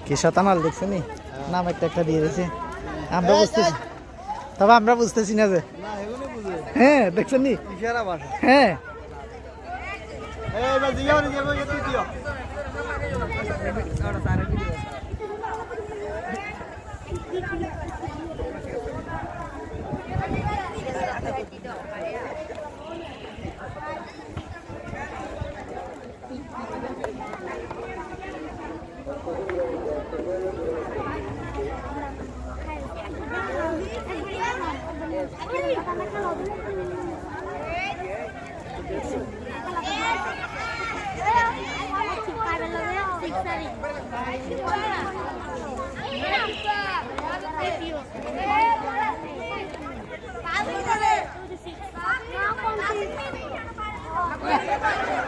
কি শতানাল দেখছেন নাম একটা দিয়ে দিয়েছে আমরা বুঝতেছি তবে আমরা বুঝতেছি না যে হ্যাঁ দেখছেন নি হ্যাঁ Pablo,